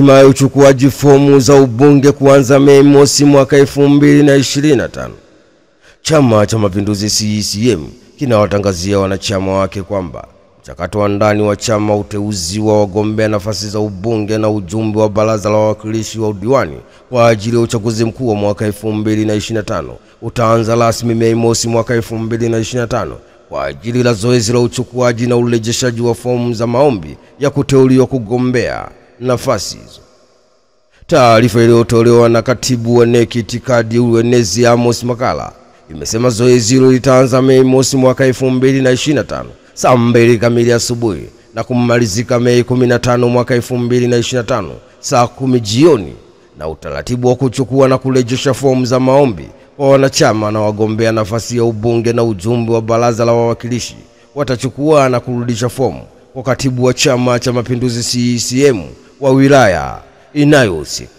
Hatimaye uchukuaji fomu za ubunge kuanza Mei mosi mwaka 2025. Chama cha Mapinduzi CCM kinawatangazia wanachama wake kwamba mchakato wa ndani wa chama, uteuzi wa wagombea nafasi za ubunge na ujumbe wa baraza la wawakilishi wa udiwani kwa ajili ya uchaguzi mkuu wa mwaka 2025 utaanza rasmi Mei mosi mwaka 2025 kwa ajili la zoezi la uchukuaji na urejeshaji wa fomu za maombi ya kuteuliwa kugombea nafasi hizo. Taarifa iliyotolewa na katibu wa NEC Itikadi Uenezi Amos Makala imesema zoezi hilo litaanza Mei mosi mwaka 2025 saa 2 kamili asubuhi na kumalizika Mei 15 mwaka 2025 saa 10 jioni, na utaratibu wa kuchukua na kurejesha fomu za maombi kwa wanachama na wagombea nafasi ya ubunge na ujumbe wa baraza la wawakilishi watachukua na kurudisha fomu kwa katibu wa Chama cha Mapinduzi CCM wa wilaya inayohusika.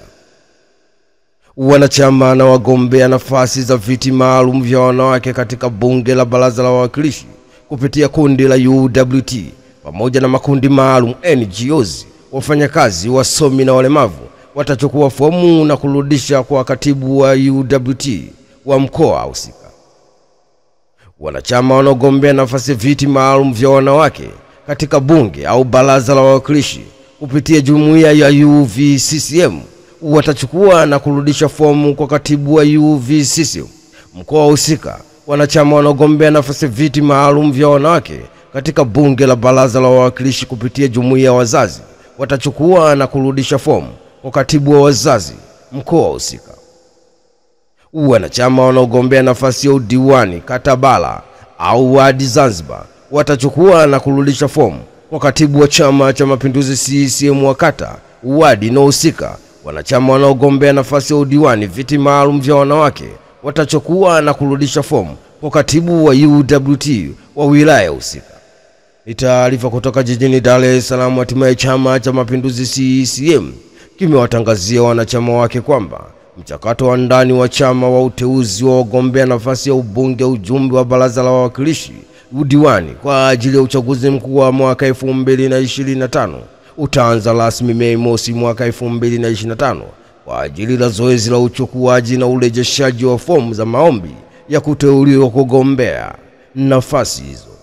Wanachama na wagombea nafasi za viti maalum vya wanawake katika bunge la baraza la wawakilishi kupitia kundi la UWT pamoja na makundi maalum NGOs, wafanyakazi, wasomi na walemavu watachukua fomu na kurudisha kwa katibu wa UWT wa mkoa husika. Wanachama wanaogombea nafasi viti maalum vya wanawake katika bunge au baraza la wawakilishi kupitia jumuiya ya UVCCM watachukua na kurudisha fomu kwa katibu wa UVCCM mkoa husika. Wanachama wanaogombea nafasi viti maalum vya wanawake katika bunge la baraza la wawakilishi kupitia jumuiya ya wazazi watachukua na kurudisha fomu kwa katibu wa wazazi mkoa husika. Wanachama wanaogombea nafasi ya udiwani kata Bara au wadi Zanzibar watachukua na kurudisha fomu kwa katibu wa Chama cha Mapinduzi CCM wa kata, wadi na husika. Wanachama wanaogombea nafasi ya udiwani viti maalum vya wanawake watachukua na kurudisha fomu kwa katibu wa UWT wa wilaya husika. Ni taarifa kutoka jijini Dar es Salaam. Hatimaye Chama cha Mapinduzi CCM kimewatangazia wanachama wake kwamba mchakato wa ndani wa chama wa uteuzi wa wagombea nafasi ya ubunge, ujumbe wa baraza la wawakilishi, udiwani kwa ajili ya uchaguzi mkuu wa mwaka 2025 utaanza rasmi Mei mosi mwaka 2025 kwa ajili la zoezi la uchukuaji na urejeshaji wa fomu za maombi ya kuteuliwa kugombea nafasi hizo.